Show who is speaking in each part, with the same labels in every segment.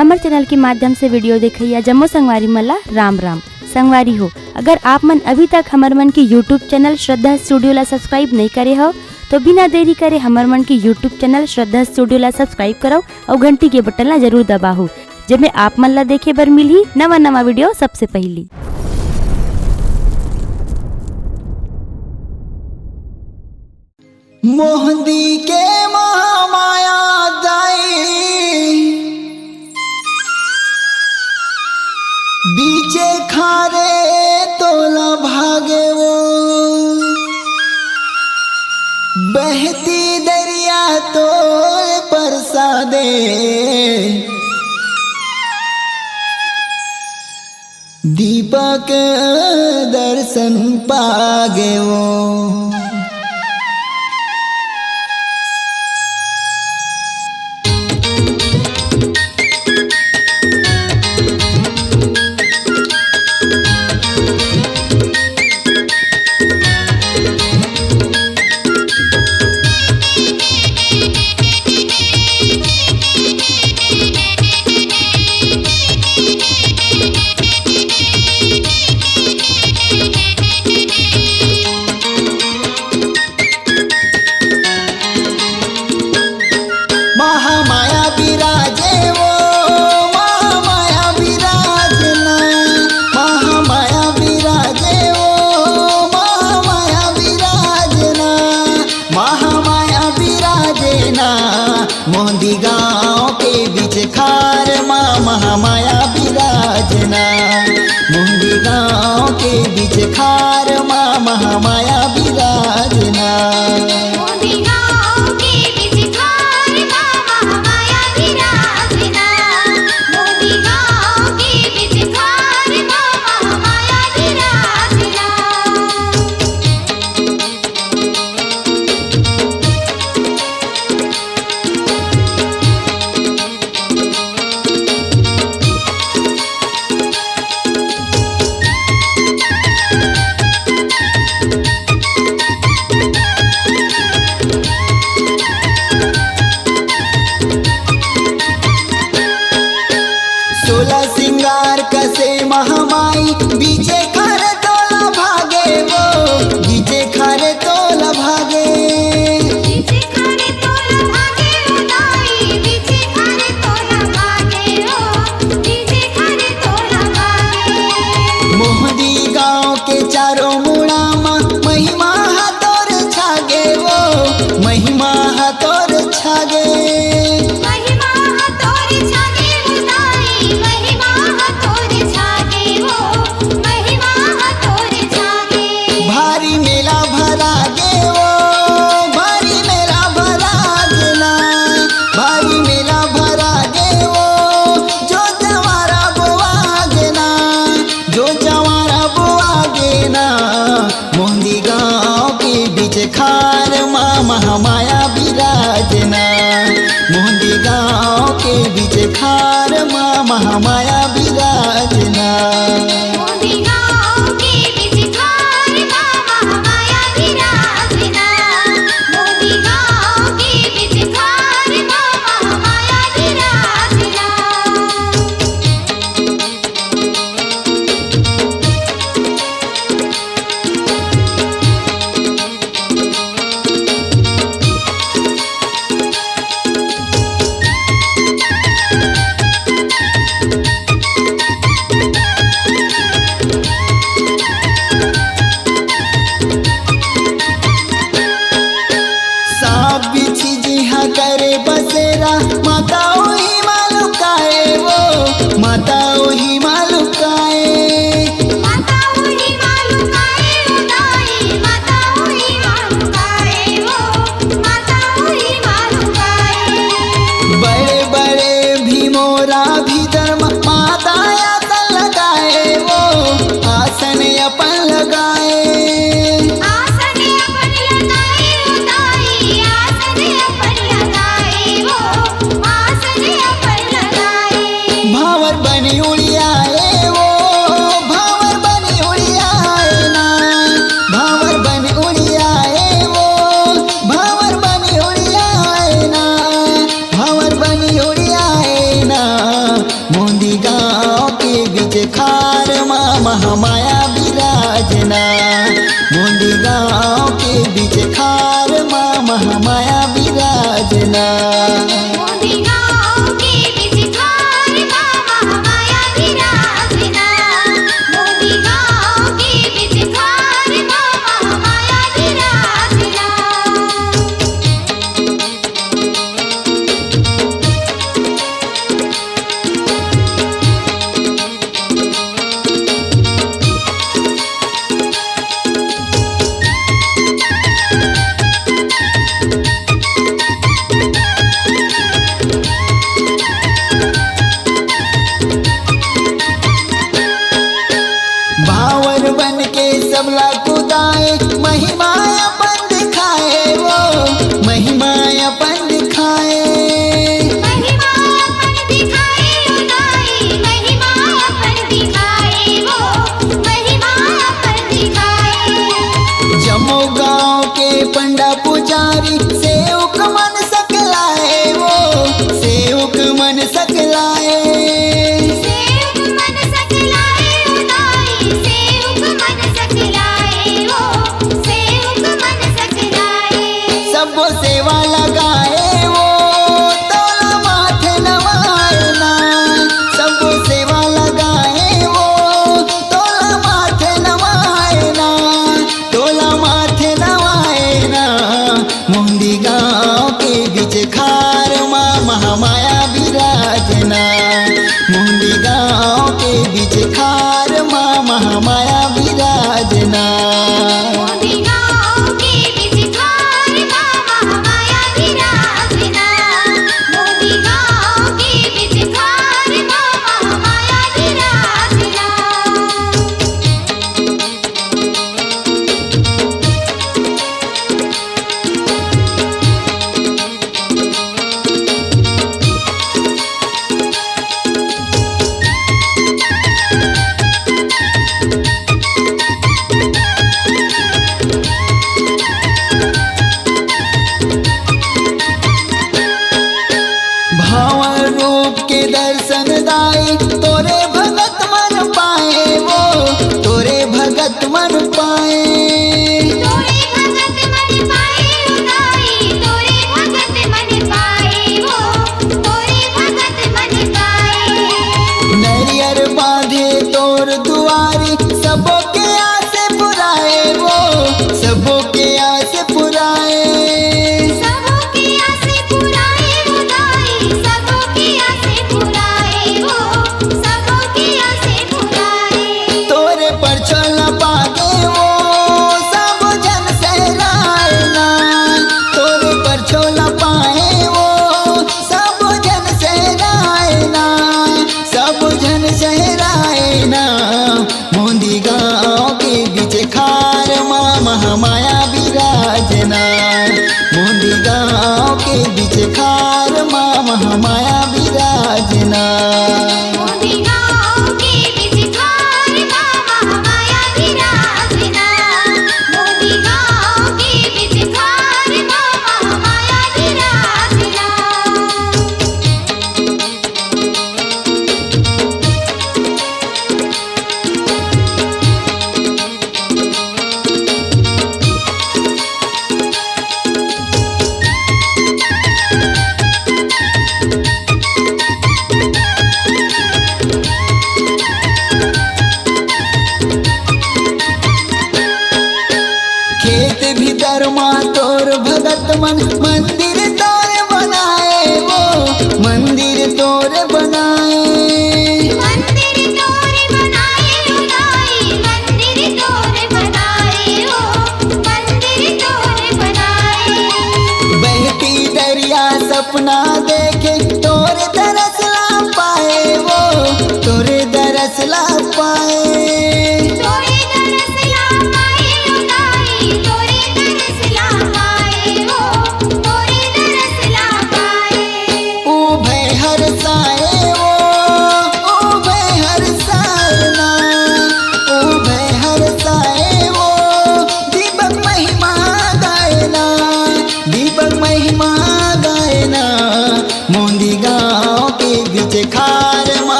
Speaker 1: हमारे चैनल के माध्यम से वीडियो देखिए जम्मो संगवारी मल्ला राम राम। संगवारी हो, अगर आप मन अभी तक हमार मन की यूट्यूब चैनल श्रद्धा स्टूडियो ला सब्सक्राइब नहीं करे हो तो बिना देरी करे हमार मन की यूट्यूब चैनल श्रद्धा स्टूडियो ला सब्सक्राइब करो और घंटी के बटन ला जरूर दबाओ, जिसमें आप मन ला देखे बर मिली नवा नवा वीडियो सबसे पहली।
Speaker 2: मोहंदी के महामाया दाई बीचे खारे तोला भागे वो बहती दरिया तो परसादे दीपक दर्शन पागे वो। महामाया बिराजे वो महामाया बिराजना, महामाया बिराजे वो महामाया बिराजना, महामाया बिराजना। मोहंदी गाँव के बीच खार माँ महामाया बिराजना, मोहंदी गाँव के बीच खार माँ महामाया बिराजना। सोला सिंगार कसे महामाई बीचे खारे तोला भागे वो बीचे खारे तोला भागे,
Speaker 3: बीचे खारे तोला भागे उदाई बीचे खारे तोला भागे ओ बीचे खारे तोला भागे।
Speaker 2: मोहंदी गाँव के चारों मुड़ा माँ महिमा हाथोर छागे वो महिमा हाथोर छागे,
Speaker 3: महिमा हाथोर छागे उदाई महिमा हाथोर छागे वो महिमा हाथोर छागे।
Speaker 2: भारी मेला भरा गे वो भारी मेला भरा गेला, भारी मेला भरा गे वो जो जवारा बुआ गेना, जो जवारा बुआ गेना। मोहंदी गाँव के बीच खार माँ महामाया बिराजना, मोहंदी गाँव के बीच खार माँ महामाया बिराजना।
Speaker 3: मोहंदी गाँव के बीच खार माँ महामाया बिराजना, मोहंदी गाँव के बीच खार माँ महामाया बिराजना।
Speaker 2: सांप बिछी जिहा करे बसेरा माता वही मालुकाए वो माता वही मालुकाए,
Speaker 3: माता वही मालुकाए उदाई माता वही मालुकाए वो माता वही मालुकाए।
Speaker 2: बड़े बड़े भीमोरा भीतर माता आसन लगाए वो आसन अपन लगाए,
Speaker 3: आसन अपन लगाए उदाई आसन अपन लगाए वो आसन अपन लगाए।
Speaker 2: भावर बनी उड़ियाए वो भावर बनी उड़ियाए ना, भावर बनी उड़ियाए वो भावर बनी उड़ियाए ना, भावर बनी उड़ियाए ना। मोदी गाँव के बीच खार माँ महामाया विराजना। मोदी गाँव के बीच खार माँ महामाया विराजना।
Speaker 3: मोदी गाँव के बीच खार माँ महामाया विराजना। मोदी गाँव के बीच खार माँ महामाया विराजना।
Speaker 2: भावर बन के सबला कुदाए महिमा अपन दिखाए वो महिमा अपन दिखाए।
Speaker 3: महिमा अपन दिखाए उदाई महिमा अपन दिखाए वो महिमा अपन दिखाए।
Speaker 2: जमो गाँव के पंडा पुजारी सेवक मन सकलाए वो सेवक मन सकलाए।
Speaker 3: सेवक मन सकलाए उदाई सेवक मन सकलाए वो सेवक मन सकलाए।
Speaker 2: सबो सेवा लगाए वो तोला माथे नवाए ना। सबो सेवा लगाए वो तोला माथे नवाए ना। तोला माथे नवाए ना। मोदी गाँव के बीच खार माँ महामाया विराजना। मोदी गाँव के बीच खार माँ महामाया विराजना।
Speaker 3: मोदी गाँव के बीच खार माँ महामाया विराजना। मोदी गाँव के बीच खार माँ महामाया विराजना।
Speaker 2: भावर रूप के दर्शन दाई तोरे भगत मन पाए वो तोरे भगत मन पाए।
Speaker 3: तोरे भगत मन पाए उदाई तोरे भगत मन पाए वो तोरे भगत मन पाए।
Speaker 2: नरियर बांधे तोर दुआरी सबो के आसे पुराए वो सबो के आसे पुराए।
Speaker 3: सबों की आसें पुराए उदाई सबों की आसें पुराए वो सबों की आसें पुराए।
Speaker 2: तोरे पर चला पागे वो सब जन सहराए ना। तोरे पर चोला पाए वो सब जन सहराए ना। सब जन सहराए ना। मोदी गाँव के बीच खार माँ महामाया विराजना। मोदी गाँव के बीच खार माँ महामाया विराजना।
Speaker 3: मोदी गाँव के बीच खार माँ महामाया विराजना। मोदी गाँव के बीच खार माँ महामाया विराजना।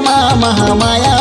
Speaker 2: माँ महामाया